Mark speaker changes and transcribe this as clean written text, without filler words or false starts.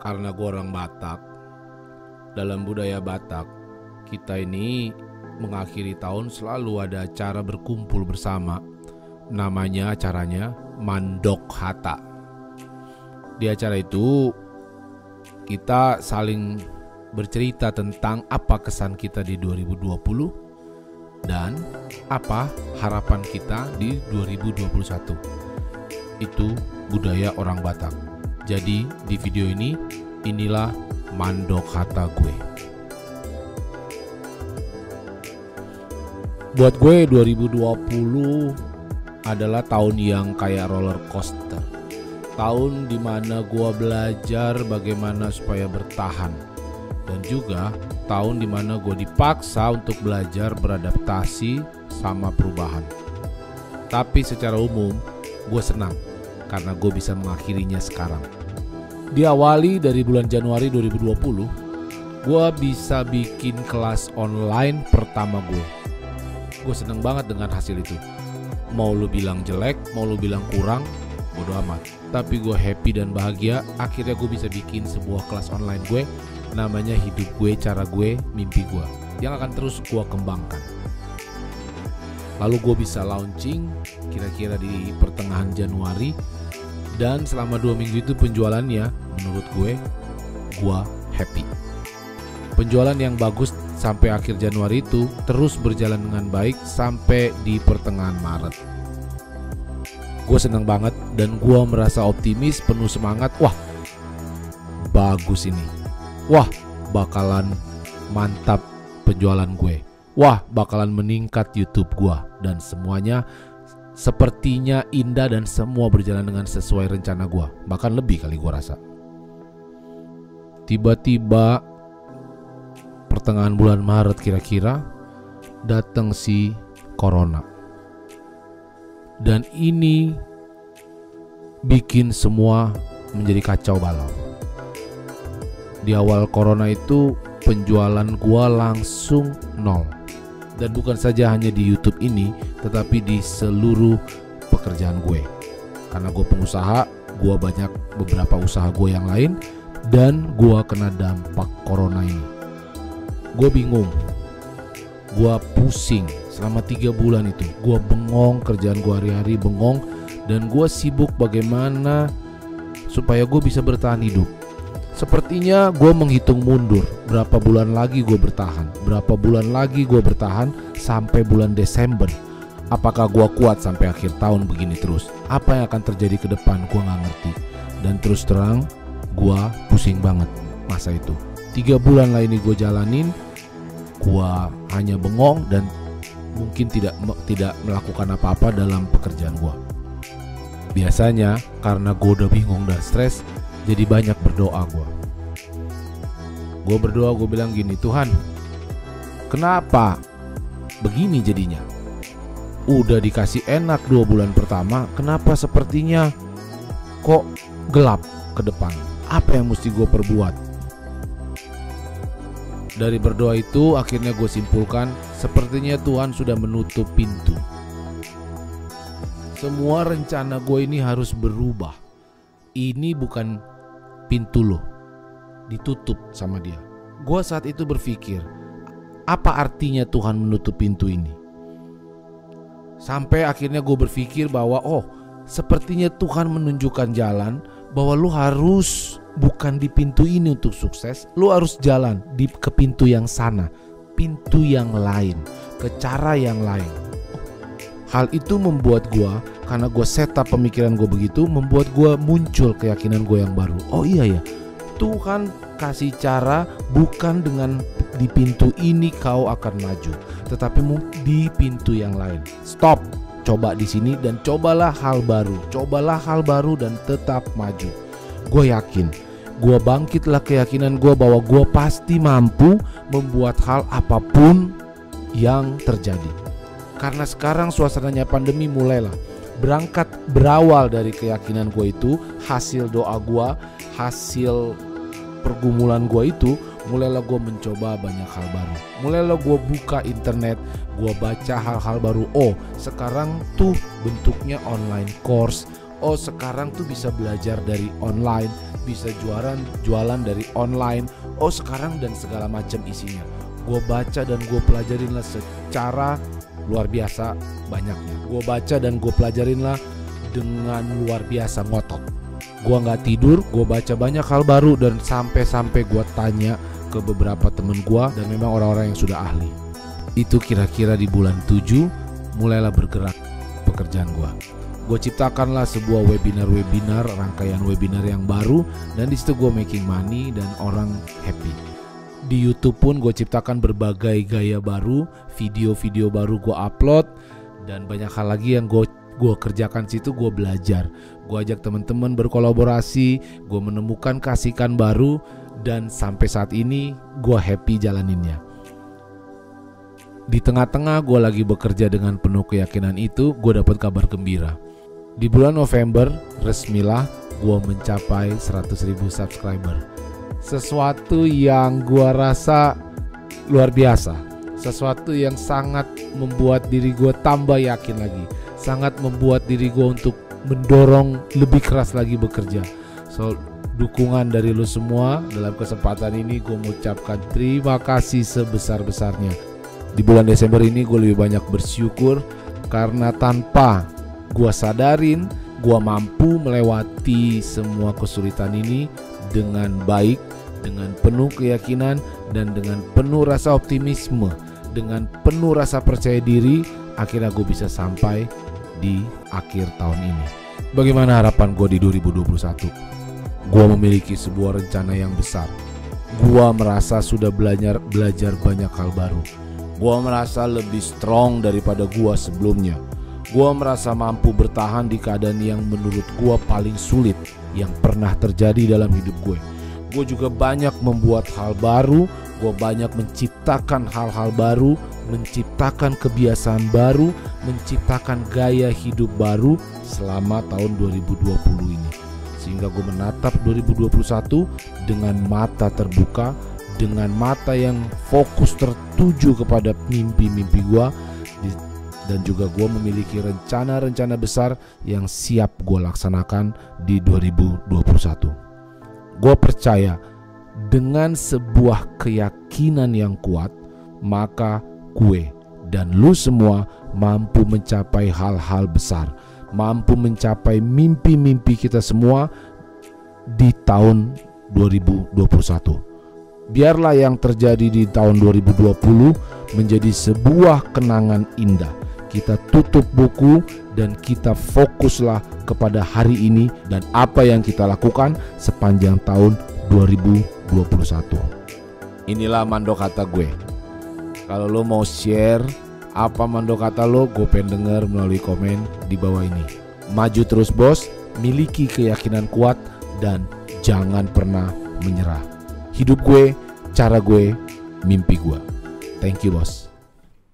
Speaker 1: Karena gue orang Batak, dalam budaya Batak, kita ini mengakhiri tahun selalu ada acara berkumpul bersama. Namanya acaranya Mandok Hata. Di acara itu kita saling bercerita tentang apa kesan kita di 2020 dan apa harapan kita di 2021. Itu budaya orang Batak. Jadi di video ini, inilah Mandok Hata gue. Buat gue 2020 adalah tahun yang kayak roller coaster. Tahun dimana gue belajar bagaimana supaya bertahan. Dan juga tahun dimana gue dipaksa untuk belajar beradaptasi sama perubahan. Tapi secara umum gue senang karena gue bisa mengakhirinya sekarang. Diawali dari bulan Januari 2020, gue bisa bikin kelas online pertama gue. Gue seneng banget dengan hasil itu. Mau lu bilang jelek, mau lu bilang kurang, bodo amat. Tapi gue happy dan bahagia. Akhirnya gue bisa bikin sebuah kelas online gue. Namanya Hidup Gue, Cara Gue, Mimpi Gue, yang akan terus gue kembangkan. Lalu gue bisa launching kira-kira di pertengahan Januari. Dan selama 2 minggu itu penjualannya menurut gue happy. Penjualan yang bagus sampai akhir Januari itu terus berjalan dengan baik sampai di pertengahan Maret. Gue senang banget dan gue merasa optimis, penuh semangat. Wah, bagus ini. Wah, bakalan mantap penjualan gue. Wah, bakalan meningkat YouTube gue. Dan semuanya sepertinya indah dan semua berjalan dengan sesuai rencana gue. Bahkan lebih kali gue rasa. Tiba-tiba pertengahan bulan Maret kira-kira datang si Corona. Dan ini bikin semua menjadi kacau balau. Di awal Corona itu penjualan gua langsung nol. Dan bukan saja hanya di YouTube ini, tetapi di seluruh pekerjaan gue. Karena gue pengusaha, gue banyak beberapa usaha gue yang lain, dan gue kena dampak Corona ini. Gue bingung, gue pusing selama 3 bulan itu. Gue bengong, kerjaan gue hari-hari bengong, dan gue sibuk bagaimana supaya gue bisa bertahan hidup. Sepertinya gue menghitung mundur, berapa bulan lagi gue bertahan, berapa bulan lagi gue bertahan sampai bulan Desember. Apakah gue kuat sampai akhir tahun begini terus? Apa yang akan terjadi ke depan gue gak ngerti. Dan terus terang gue pusing banget masa itu. 3 bulan lah ini gue jalanin, gue hanya bengong dan mungkin tidak melakukan apa-apa dalam pekerjaan gue. Biasanya karena gue udah bingung dan stres, jadi banyak berdoa gue. Gue berdoa, gue bilang gini, Tuhan, kenapa begini jadinya? Udah dikasih enak 2 bulan pertama, kenapa sepertinya kok gelap ke depan? Apa yang mesti gue perbuat? Dari berdoa itu akhirnya gue simpulkan, sepertinya Tuhan sudah menutup pintu. Semua rencana gue ini harus berubah. Ini bukan pintu lo, ditutup sama dia. Gue saat itu berpikir, apa artinya Tuhan menutup pintu ini? Sampai akhirnya gue berpikir bahwa sepertinya Tuhan menunjukkan jalan, bahwa lu harus bukan di pintu ini untuk sukses. Lu harus jalan ke pintu yang sana, pintu yang lain, ke cara yang lain. Hal itu membuat gue, karena gue setup pemikiran gue begitu, membuat gue muncul keyakinan gue yang baru. Oh iya ya, Tuhan kasih cara bukan dengan di pintu ini kau akan maju, tetapi di pintu yang lain. Stop, coba di sini dan cobalah hal baru. Cobalah hal baru dan tetap maju. Gue yakin, gue bangkitlah keyakinan gue bahwa gue pasti mampu membuat hal apapun yang terjadi. Karena sekarang suasananya pandemi mulailah berawal dari keyakinan gue itu, hasil doa gue, hasil pergumulan gue itu, mulailah gue mencoba banyak hal baru. Mulailah gue buka internet, gue baca hal-hal baru. Oh, sekarang tuh bentuknya online course. Oh, sekarang tuh bisa belajar dari online. bisa jualan dari online, sekarang dan segala macam isinya. Gue baca dan gue pelajarin lah secara luar biasa banyaknya. Gue baca dan gue pelajarin lah dengan luar biasa ngotot. Gue nggak tidur, gue baca banyak hal baru dan sampai gue tanya ke beberapa temen gue dan memang orang-orang yang sudah ahli. Itu kira-kira di bulan 7 mulailah bergerak pekerjaan gue. Gue ciptakanlah sebuah webinar, rangkaian webinar yang baru, dan di situ gue making money dan orang happy. Di YouTube pun gue ciptakan berbagai gaya baru, video-video baru gue upload, dan banyak hal lagi yang gue kerjakan situ. Gue belajar, gue ajak teman-teman berkolaborasi, gue menemukan kasihkan baru, dan sampai saat ini gue happy jalaninnya. Di tengah-tengah gue lagi bekerja dengan penuh keyakinan itu, gue dapat kabar gembira. Di bulan November resmilah gue mencapai 100.000 subscriber. Sesuatu yang gue rasa luar biasa, sesuatu yang sangat membuat diri gue tambah yakin lagi, sangat membuat diri gue untuk mendorong lebih keras lagi bekerja. So, dukungan dari lo semua dalam kesempatan ini gue mengucapkan terima kasih sebesar-besarnya. Di bulan Desember ini gue lebih banyak bersyukur karena tanpa gue sadarin gue mampu melewati semua kesulitan ini dengan baik, dengan penuh keyakinan, dan dengan penuh rasa optimisme, dengan penuh rasa percaya diri. Akhirnya gue bisa sampai di akhir tahun ini. Bagaimana harapan gue di 2021? Gue memiliki sebuah rencana yang besar. Gue merasa sudah belajar banyak hal baru. Gue merasa lebih strong daripada gue sebelumnya. Gue merasa mampu bertahan di keadaan yang menurut gue paling sulit yang pernah terjadi dalam hidup gue. Gue juga banyak membuat hal baru, gue banyak menciptakan hal-hal baru, menciptakan kebiasaan baru, menciptakan gaya hidup baru selama tahun 2020 ini. Sehingga gue menatap 2021 dengan mata terbuka, dengan mata yang fokus tertuju kepada mimpi-mimpi gue, dan juga gue memiliki rencana-rencana besar yang siap gue laksanakan di 2021. Gue percaya dengan sebuah keyakinan yang kuat, maka gue dan lu semua mampu mencapai hal-hal besar, mampu mencapai mimpi-mimpi kita semua di tahun 2021. Biarlah yang terjadi di tahun 2020 menjadi sebuah kenangan indah. Kita tutup buku dan kita fokuslah kepada hari ini dan apa yang kita lakukan sepanjang tahun 2021. Inilah Mando Kata gue. Kalau lo mau share apa Mando Kata lo, gue pengen denger melalui komen di bawah ini. Maju terus bos, miliki keyakinan kuat dan jangan pernah menyerah. Hidup gue, cara gue, mimpi gue. Thank you bos.